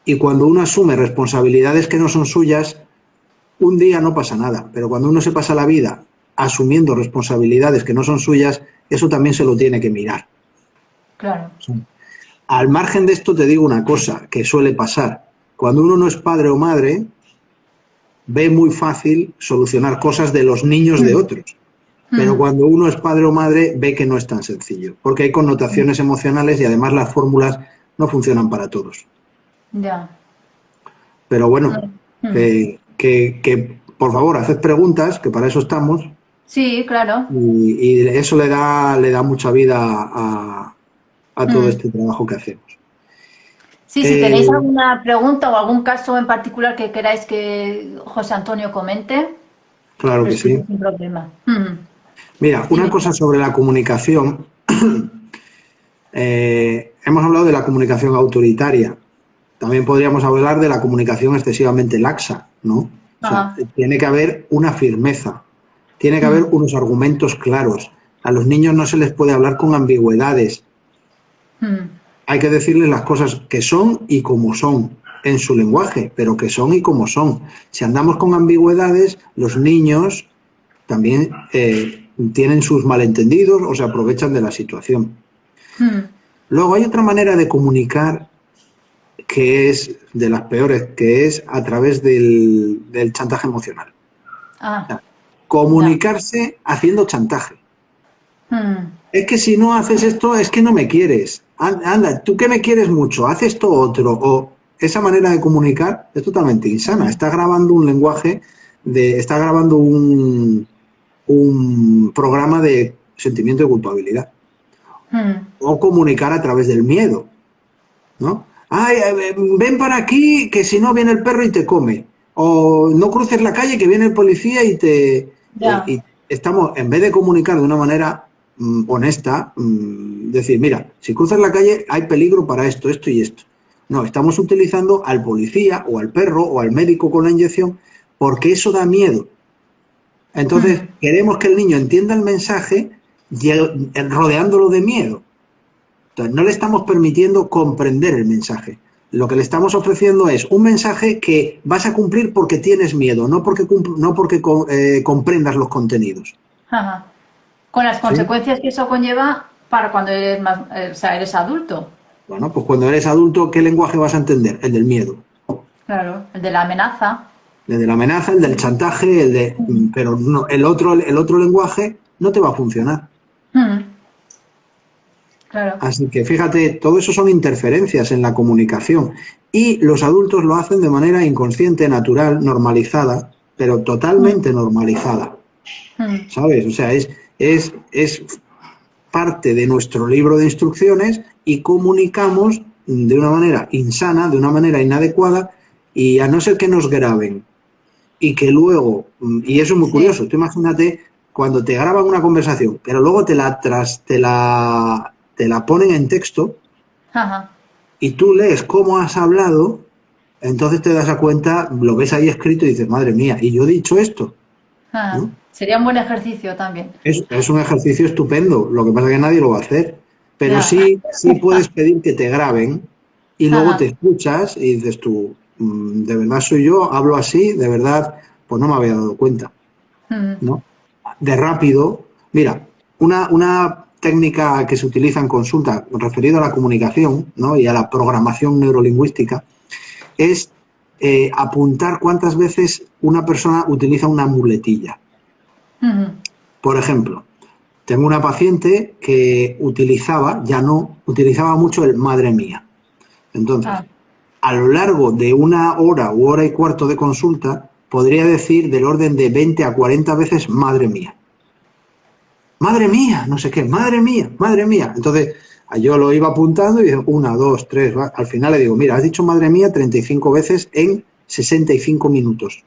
Y cuando uno asume responsabilidades que no son suyas, un día no pasa nada, pero cuando uno se pasa la vida asumiendo responsabilidades que no son suyas, eso también se lo tiene que mirar. Claro. Al margen de esto te digo una cosa que suele pasar. Cuando uno no es padre o madre, ve muy fácil solucionar cosas de los niños de Mm, otros. Pero mm, cuando uno es padre o madre, ve que no es tan sencillo, porque hay mm. connotaciones emocionales y además las fórmulas no funcionan para todos. Ya. Pero bueno, Mm, mm. que por favor, haced preguntas, que para eso estamos, Sí, claro. y eso le da mucha vida a todo Mm. este trabajo que hacemos. Sí, si tenéis Eh, alguna pregunta o algún caso en particular que queráis que José Antonio comente, claro lo que escucho sí. sin problema. Mm. Mira, una Dime. cosa sobre la comunicación. Hemos hablado de la comunicación autoritaria. También podríamos hablar de la comunicación excesivamente laxa, ¿no? O sea, Ajá. tiene que haber una firmeza, tiene que haber Mm, unos argumentos claros. A los niños no se les puede hablar con ambigüedades. mm. Hay que decirles las cosas que son y como son en su lenguaje, pero que son y como son. Si andamos con ambigüedades, los niños también tienen sus malentendidos o se aprovechan de la situación. Mm. Luego hay otra manera de comunicar que es de las peores, que es a través del chantaje emocional. O Ah, sea, ya. comunicarse haciendo chantaje. Mm, Es que si no haces esto, es que no me quieres. Anda, tú que me quieres mucho, haz esto otro. O esa manera de comunicar es totalmente insana. mm, Está grabando un lenguaje, está grabando un programa de sentimiento de culpabilidad. mm. O comunicar a través del miedo, ¿no? Ay, ven para aquí, que si no viene el perro y te come. O no cruces la calle, que viene el policía y te... Ya. y estamos, en vez de comunicar de una manera honesta, decir, mira, si cruzas la calle hay peligro para esto, esto y esto. No, estamos utilizando al policía o al perro o al médico con la inyección porque eso da miedo. Entonces, Mm. queremos que el niño entienda el mensaje rodeándolo de miedo. Entonces, no le estamos permitiendo comprender el mensaje. Lo que le estamos ofreciendo es un mensaje que vas a cumplir porque tienes miedo, no porque comprendas los contenidos. Ajá. Con las ¿Sí? consecuencias que eso conlleva para cuando eres más, o sea, eres adulto. Bueno, pues cuando eres adulto, ¿qué lenguaje vas a entender? El del miedo. Claro, el de la amenaza. El de la amenaza, el del chantaje, pero no, el otro lenguaje no te va a funcionar. Mm, claro. Así que fíjate, todo eso son interferencias en la comunicación y los adultos lo hacen de manera inconsciente, natural, normalizada, pero Mm, totalmente normalizada, mm, ¿sabes? O sea, es parte de nuestro libro de instrucciones y comunicamos de una manera insana, de una manera inadecuada, y a no ser que nos graben y que luego, y eso es muy sí. curioso, tú imagínate cuando te graban una conversación, pero luego te la ponen en texto Ajá. y tú lees cómo has hablado, entonces te das a cuenta, lo ves ahí escrito y dices, madre mía, y yo he dicho esto, Ajá. ¿no? Sería un buen ejercicio también. Es un ejercicio estupendo, lo que pasa es que nadie lo va a hacer, pero Ya. sí puedes pedir que te graben y luego te Ajá. escuchas y dices tú, ¿de verdad soy yo? ¿Hablo así? ¿De verdad? Pues no me había dado cuenta, Mm, ¿no? De rápido, mira, una técnica que se utiliza en consulta referido a la comunicación, ¿no? Y a la programación neurolingüística es apuntar cuántas veces una persona utiliza una muletilla. mm, Por ejemplo, tengo una paciente que utilizaba, ya no, utilizaba mucho el madre mía. Entonces, ah, a lo largo de una hora u hora y cuarto de consulta, podría decir del orden de 20 a 40 veces madre mía. Madre mía, no sé qué, madre mía, madre mía. Entonces, yo lo iba apuntando y dije, una, dos, tres, va. Al final le digo, mira, has dicho madre mía 35 veces en 65 minutos.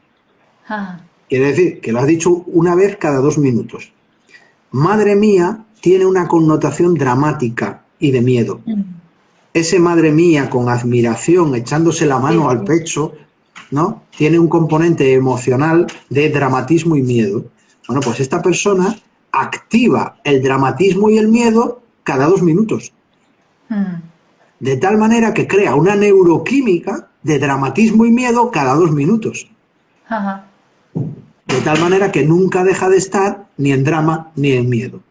ah, Quiere decir que lo has dicho una vez cada 2 minutos. Madre mía tiene una connotación dramática y de miedo. mm. Ese madre mía con admiración, echándose la Sí, mano al sí. pecho, ¿no? Tiene un componente emocional de dramatismo y miedo. Bueno, pues esta persona activa el dramatismo y el miedo cada 2 minutos. Mm, De tal manera que crea una neuroquímica de dramatismo y miedo cada 2 minutos. ajá. De tal manera que nunca deja de estar ni en drama ni en miedo.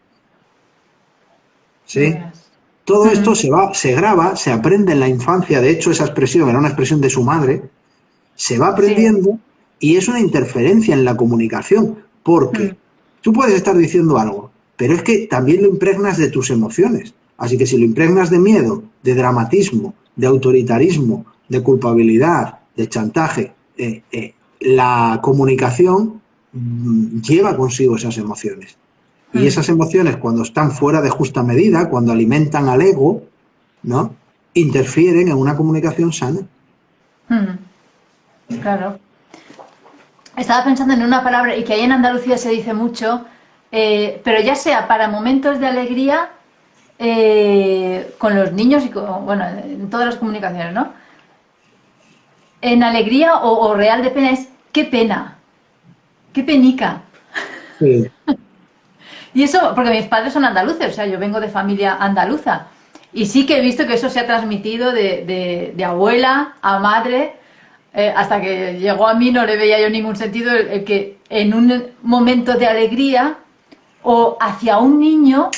Ya ¿Sí? verás. Todo esto Mm, se graba, se aprende en la infancia. De hecho, esa expresión era una expresión de su madre. Se va sí. aprendiendo y es una interferencia en la comunicación. Mm, Porque tú puedes estar diciendo algo, pero es que también lo impregnas de tus emociones. Así que si lo impregnas de miedo, de dramatismo, de autoritarismo, de culpabilidad, de chantaje, la comunicación lleva consigo esas emociones. Y mm, esas emociones, cuando están fuera de justa medida, cuando alimentan al ego, ¿no? Interfieren en una comunicación sana. mm, claro. Estaba pensando en una palabra y que ahí en Andalucía se dice mucho, pero ya sea para momentos de alegría con los niños y con, bueno, en todas las comunicaciones, ¿no? En alegría o real de pena es qué pena, qué penica. Sí. Y eso, porque mis padres son andaluces, o sea, yo vengo de familia andaluza. Y sí que he visto que eso se ha transmitido de abuela a madre, hasta que llegó a mí no le veía yo ningún sentido el que en un momento de alegría o hacia un niño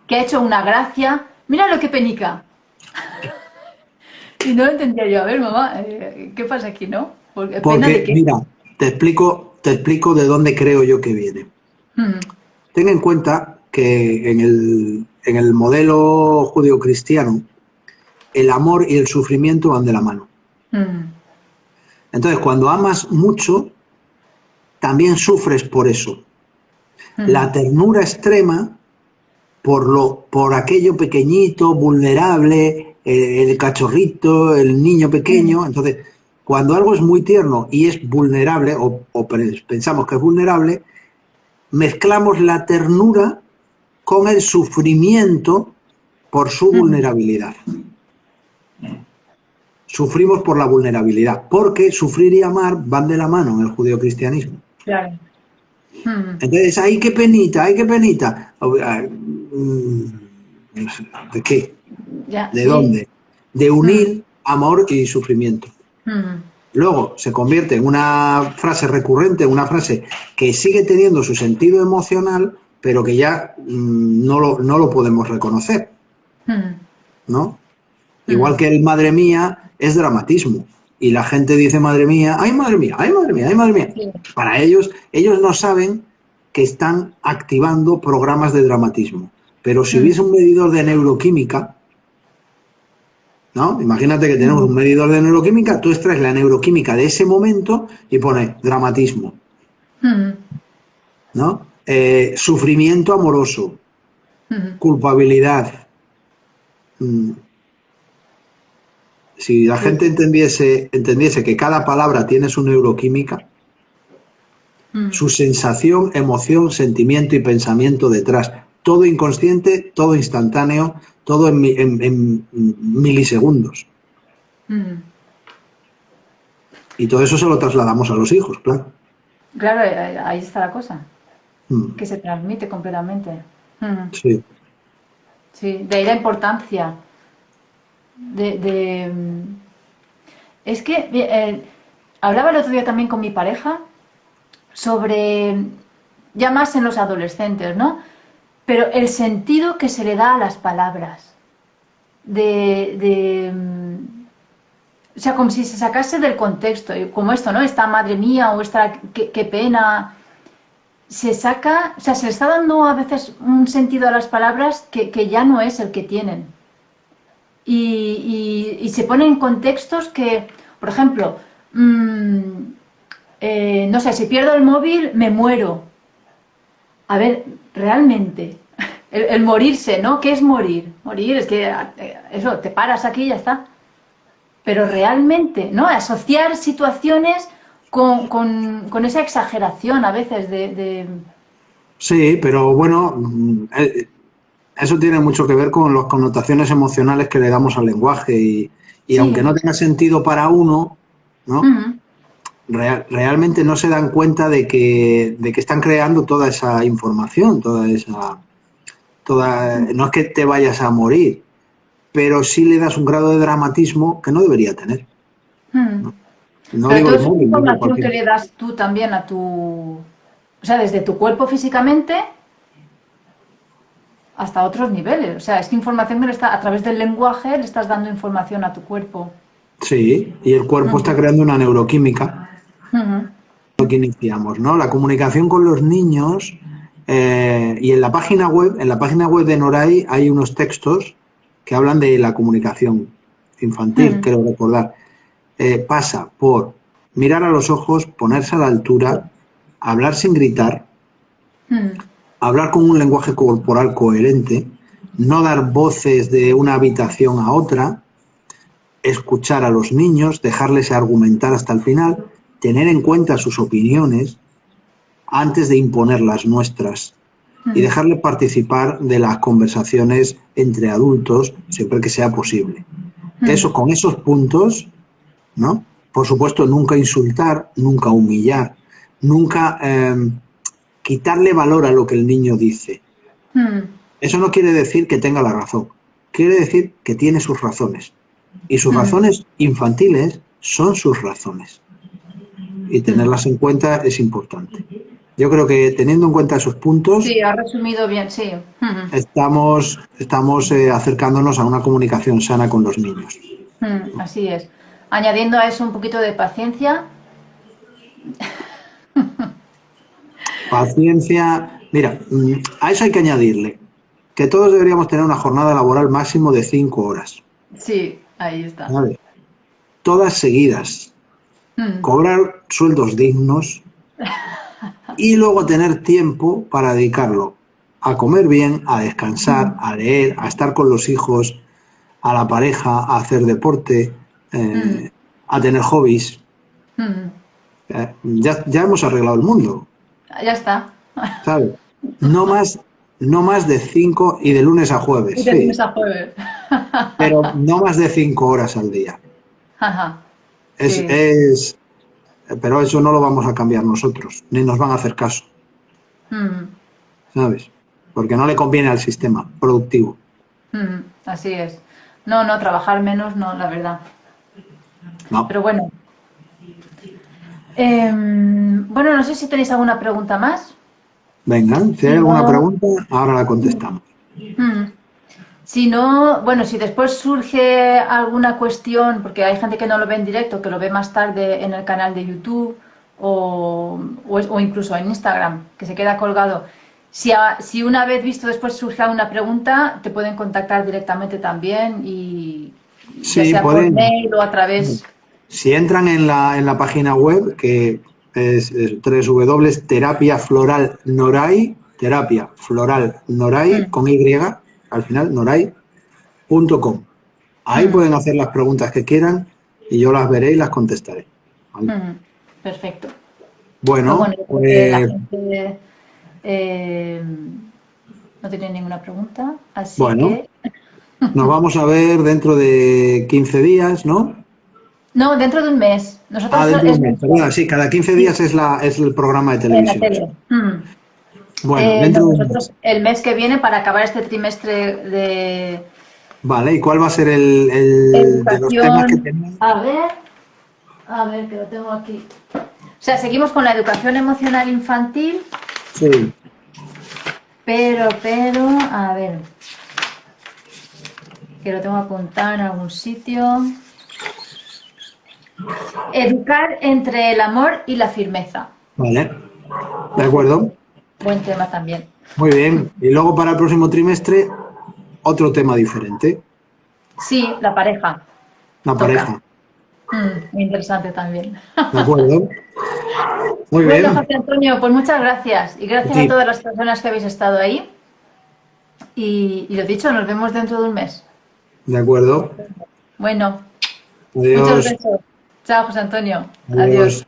que ha hecho una gracia, mira lo que penica. Y no lo entendía yo, a ver, mamá, ¿qué pasa aquí, no? Porque, ¿pena de Porque, qué? mira, te explico de dónde creo yo que viene. Mm, Ten en cuenta que en el modelo judeocristiano, el amor y el sufrimiento van de la mano. mm, Entonces, cuando amas mucho, también sufres por eso. mm, La ternura extrema por aquello pequeñito, vulnerable, el cachorrito, el niño mm, pequeño. Entonces, cuando algo es muy tierno y es vulnerable, o pensamos que es vulnerable, mezclamos la ternura con el sufrimiento por su mm, vulnerabilidad. Sufrimos por la vulnerabilidad, porque sufrir y amar van de la mano en el judeocristianismo. claro. Mm, Entonces, ¡ay, qué penita! ¡Ay, qué penita! ¿De qué? ya, ¿De sí. dónde? De Mm, unir amor y sufrimiento. mm, Luego se convierte en una frase recurrente, una frase que sigue teniendo su sentido emocional, pero que ya no lo podemos reconocer, mm. ¿no? Igual que el madre mía es dramatismo. Y la gente dice madre mía, ay madre mía, ay madre mía, ay madre mía. Sí. Para ellos no saben que están activando programas de dramatismo. Pero si hubiese un medidor de neuroquímica, ¿no? Imagínate que tenemos un medidor de neuroquímica, tú extraes la neuroquímica de ese momento y pones dramatismo, ¿no? Sufrimiento amoroso, culpabilidad. Si la gente entendiese que cada palabra tiene su neuroquímica, su sensación, emoción, sentimiento y pensamiento detrás, todo inconsciente, todo instantáneo, todo en milisegundos. Y todo eso se lo trasladamos a los hijos, claro. Claro, ahí está la cosa, que se transmite completamente. Sí. Sí, de ahí la importancia es que hablaba el otro día también con mi pareja sobre, ya más en los adolescentes, ¿no? Pero el sentido que se le da a las palabras, o sea, como si se sacase del contexto, como esto, ¿no? Esta madre mía o esta qué pena. Se saca, o sea, se le está dando a veces un sentido a las palabras que ya no es el que tienen. Y se pone en contextos que, por ejemplo, no sé, si pierdo el móvil me muero. A ver, realmente, el morirse, ¿no? ¿Qué es morir? Morir es que eso, te paras aquí y ya está. Pero realmente, ¿no? Asociar situaciones con esa exageración a veces de... Sí, pero bueno, eso tiene mucho que ver con las connotaciones emocionales que le damos al lenguaje y Sí. aunque no tenga sentido para uno, ¿no? Realmente no se dan cuenta de que están creando toda esa información, no es que te vayas a morir, pero sí le das un grado de dramatismo que no debería tener. No Pero digo todo el es una móvil, digo información que cualquier... le das tú también a tu... O sea, desde tu cuerpo físicamente hasta otros niveles. O sea, es que información que le está, a través del lenguaje le estás dando información a tu cuerpo. Sí, y el cuerpo está creando una neuroquímica. Ujú. Lo que iniciamos, ¿no? La comunicación con los niños y en la página web de Noray hay unos textos que hablan de la comunicación infantil, quiero recordar. Pasa por mirar a los ojos, ponerse a la altura, hablar sin gritar, hablar con un lenguaje corporal coherente, no dar voces de una habitación a otra, escuchar a los niños, dejarles argumentar hasta el final, tener en cuenta sus opiniones antes de imponer las nuestras y dejarle participar de las conversaciones entre adultos siempre que sea posible. Eso, con esos puntos, ¿no? Por supuesto, nunca insultar, nunca humillar, nunca quitarle valor a lo que el niño dice. Eso no quiere decir que tenga la razón, quiere decir que tiene sus razones. Y sus razones infantiles son sus razones. Y tenerlas en cuenta es importante. Yo creo que teniendo en cuenta esos puntos, Sí, ha resumido bien, sí. estamos acercándonos a una comunicación sana con los niños. Así es. Añadiendo a eso un poquito de paciencia. Paciencia. Mira, a eso hay que añadirle que todos deberíamos tener una jornada laboral máximo de 5 horas. Sí, ahí está. ¿Vale? Todas seguidas. Cobrar sueldos dignos y luego tener tiempo para dedicarlo a comer bien, a descansar, a leer, a estar con los hijos, a la pareja, a hacer deporte, a tener hobbies. Ya hemos arreglado el mundo. Ya está. ¿Sabes? No más de 5 y de lunes a jueves, Y de sí, lunes a jueves. pero no más de 5 horas al día. Sí. Pero eso no lo vamos a cambiar nosotros, ni nos van a hacer caso. ¿Sabes? Porque no le conviene al sistema productivo. Así es. No, trabajar menos, no, la verdad. No. Pero bueno. Bueno, no sé si tenéis alguna pregunta más. Venga, si hay alguna pregunta, ahora la contestamos. Si no, bueno, si después surge alguna cuestión, porque hay gente que no lo ve en directo, que lo ve más tarde en el canal de YouTube o incluso en Instagram, que se queda colgado. Si una vez visto después surge alguna pregunta, te pueden contactar directamente también y ya Sí, sea por pueden. mail o a través. Si entran en la página web, que es www.terapiafloralnoray, terapia floral noray, Mm, con Y, al final, noray.com. Ahí mm, pueden hacer las preguntas que quieran y yo las veré y las contestaré. ¿Vale? mm. Perfecto. Pues bueno, Bueno, yo creo que la pues gente eh, no tiene ninguna pregunta, así bueno, que nos vamos a ver dentro de 15 días, ¿no? no, dentro de un mes. Ah, Nosotros dentro de es un mes, perdona, mensual. sí, cada 15 días Sí, es el programa de en la televisión. Sí. tele. Mm. Bueno, No, dentro de un mes. nosotros el mes que viene, para acabar este trimestre de Vale, ¿y cuál va a ser el de los temas que educación, tenemos? a ver, que lo tengo aquí. O sea, seguimos con la educación emocional infantil, Sí, pero, a ver, que lo tengo apuntado en algún sitio. Educar entre el amor y la firmeza. vale, de acuerdo. Buen tema también. Muy bien. Y luego para el próximo trimestre, otro tema diferente, Sí, la pareja. la Toca. pareja. Muy interesante también. ¿De acuerdo? Muy Bueno, bien. José Antonio, pues muchas gracias. Y gracias a Sí, todas las personas que habéis estado ahí. Y lo dicho, nos vemos dentro de un mes. de acuerdo. Bueno, muchos Adiós. besos. Chao, José Antonio. Adiós. Adiós.